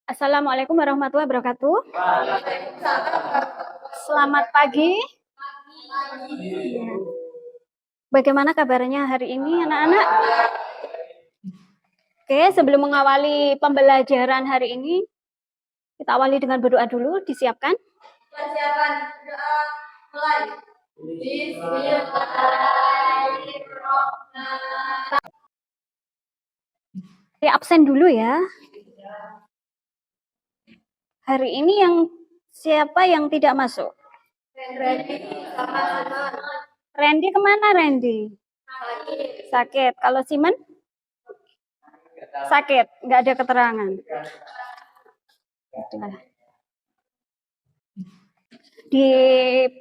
Assalamualaikum warahmatullahi wabarakatuh. Selamat pagi. Bagaimana kabarnya hari ini, anak-anak? Oke, sebelum mengawali pembelajaran hari ini, kita awali dengan berdoa dulu. Disiapkan? Persiapan doa mulai. Bismillahirrahmanirrahim. Absen dulu ya. Hari ini siapa yang tidak masuk? Randy kemana Randy? Sakit. Kalau Simon? Sakit. Nggak ada keterangan. Di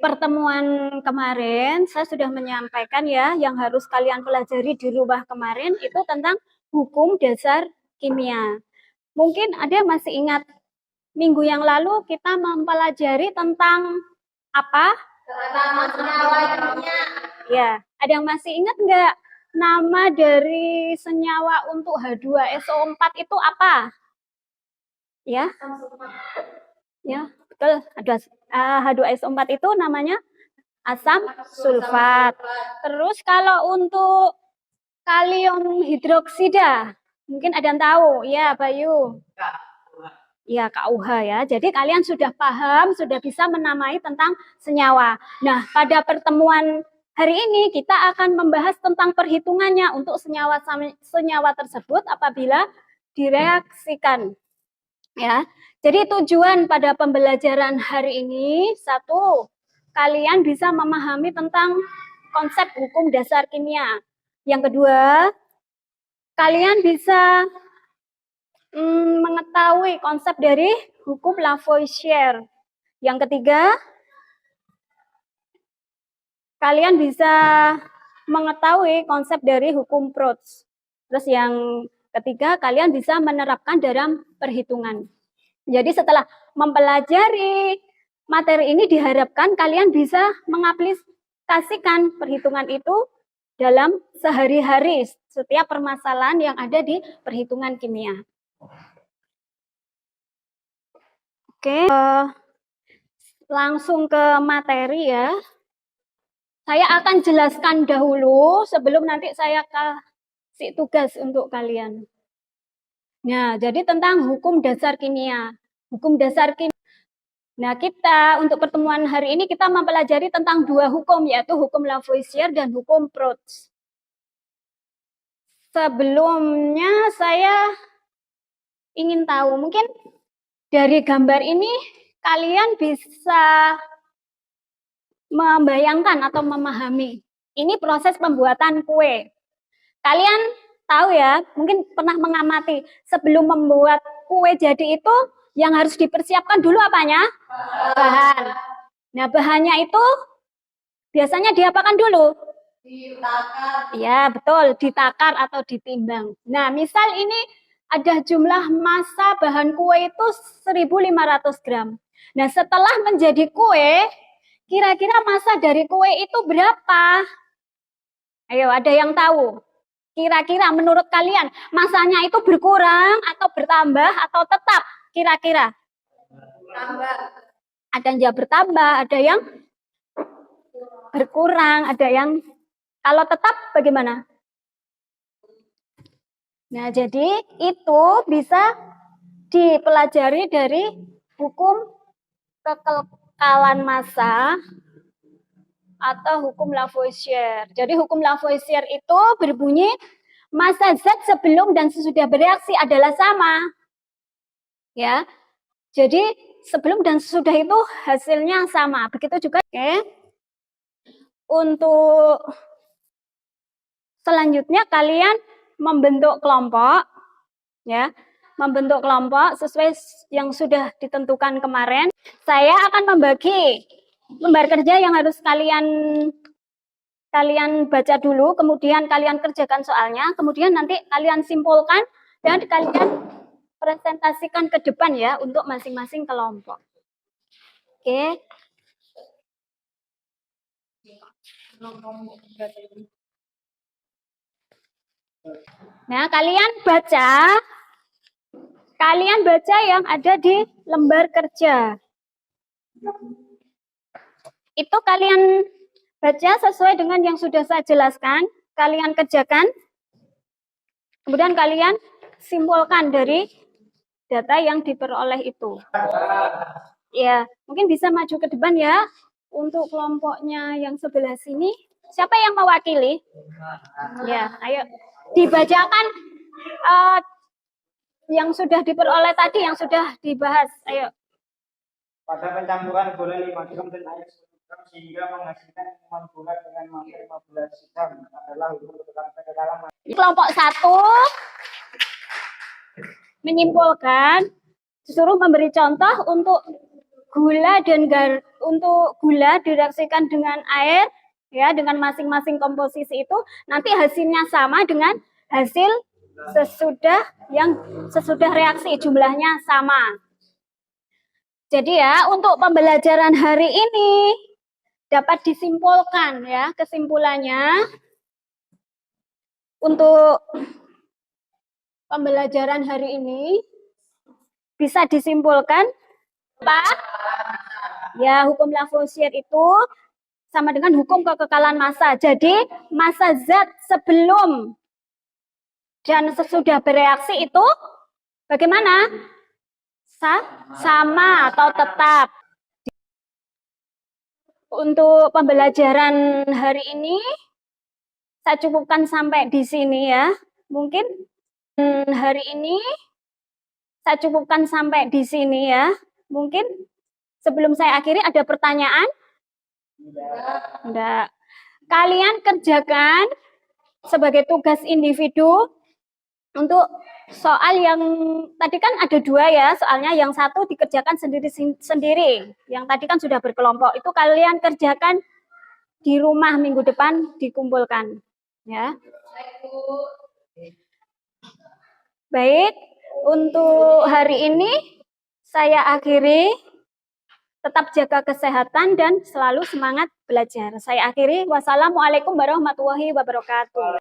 pertemuan kemarin saya sudah menyampaikan ya, yang harus kalian pelajari di rumah kemarin itu tentang hukum dasar kimia. Mungkin ada yang masih ingat minggu yang lalu kita mempelajari tentang apa? Tentang senyawa kimia. Ya, ada yang masih ingat nggak nama dari senyawa untuk H2SO4 itu apa? Ya, ya betul. H2SO4 itu namanya asam sulfat. Terus kalau untuk kalium hidroksida, mungkin ada yang tahu, ya Bayu? Ya, KUH ya. Jadi kalian sudah paham, sudah bisa menamai tentang senyawa. Nah, pada pertemuan hari ini kita akan membahas tentang perhitungannya untuk senyawa tersebut apabila direaksikan. Ya. Jadi tujuan pada pembelajaran hari ini, satu, kalian bisa memahami tentang konsep hukum dasar kimia. Yang kedua, kalian bisa mengetahui konsep dari hukum Lavoisier. Yang ketiga, kalian bisa mengetahui konsep dari hukum Proust. Terus yang ketiga, kalian bisa menerapkan dalam perhitungan. Jadi setelah mempelajari materi ini diharapkan kalian bisa mengaplikasikan perhitungan itu dalam sehari-hari setiap permasalahan yang ada di perhitungan kimia. Oke, langsung ke materi ya. Saya akan jelaskan dahulu sebelum nanti saya kasih tugas untuk kalian. Nah, jadi tentang hukum dasar kimia. Hukum dasar kimia. Nah, kita untuk pertemuan hari ini kita mempelajari tentang dua hukum, yaitu hukum Lavoisier dan hukum Proust. Sebelumnya saya ingin tahu, mungkin dari gambar ini kalian bisa membayangkan atau memahami. Ini proses pembuatan kue. Kalian tahu ya, mungkin pernah mengamati sebelum membuat kue jadi itu yang harus dipersiapkan dulu apanya? Bahan. Nah, bahannya itu biasanya diapakan dulu? Ditakar. Ya, betul, ditakar atau ditimbang. Nah, misal ini ada jumlah massa bahan kue itu 1.500 gram. Nah, setelah menjadi kue, kira-kira massa dari kue itu berapa? Ayo, ada yang tahu? Kira-kira menurut kalian, massanya itu berkurang atau bertambah atau tetap? Kira-kira? Bertambah. Ada yang bertambah, ada yang berkurang, ada yang kalau tetap bagaimana? Nah, jadi itu bisa dipelajari dari hukum kekekalan massa atau hukum Lavoisier. Jadi hukum Lavoisier itu berbunyi massa zat sebelum dan sesudah bereaksi adalah sama. Ya. Jadi sebelum dan sesudah itu hasilnya sama. Begitu juga untuk selanjutnya kalian membentuk kelompok ya. Membentuk kelompok sesuai yang sudah ditentukan kemarin. Saya akan membagi lembar kerja yang harus kalian baca dulu, kemudian kalian kerjakan soalnya, kemudian nanti kalian simpulkan dan kalian presentasikan ke depan ya untuk masing-masing kelompok. Oke. Nah, kalian baca yang ada di lembar kerja. Itu kalian baca sesuai dengan yang sudah saya jelaskan, kalian kerjakan, kemudian kalian simpulkan dari data yang diperoleh itu. Ya, mungkin bisa maju ke depan ya, untuk kelompoknya yang sebelah sini. Siapa yang mewakili? Ya, ayo dibacakan yang sudah diperoleh tadi, yang sudah dibahas. Ayo. Pada pencampuran gula 5 gram dan air 10 gram sehingga menghasilkan minuman gula dengan massa 15 gram adalah hukum kedalaman. Kelompok 1 menyimpulkan, disuruh memberi contoh untuk gula untuk gula direaksikan dengan air ya, dengan masing-masing komposisi itu nanti hasilnya sama dengan hasil sesudah reaksi, jumlahnya sama. Jadi ya, untuk pembelajaran hari ini dapat disimpulkan ya, kesimpulannya untuk pembelajaran hari ini bisa disimpulkan apa? Ya, hukum Lavoisier itu sama dengan hukum kekekalan massa. Jadi, massa zat sebelum dan sesudah bereaksi itu bagaimana? Sama atau tetap. Untuk pembelajaran hari ini saya cukupkan sampai di sini ya. Mungkin hari ini saya cukupkan sampai di sini ya. Mungkin sebelum saya akhiri ada pertanyaan? Enggak. Kalian kerjakan sebagai tugas individu untuk soal yang tadi kan ada 2 ya, soalnya yang satu dikerjakan sendiri-sendiri. Yang tadi kan sudah berkelompok. Itu kalian kerjakan di rumah minggu depan dikumpulkan. Ya. Baik, untuk hari ini saya akhiri. Tetap jaga kesehatan dan selalu semangat belajar. Saya akhiri. Wassalamualaikum warahmatullahi wabarakatuh.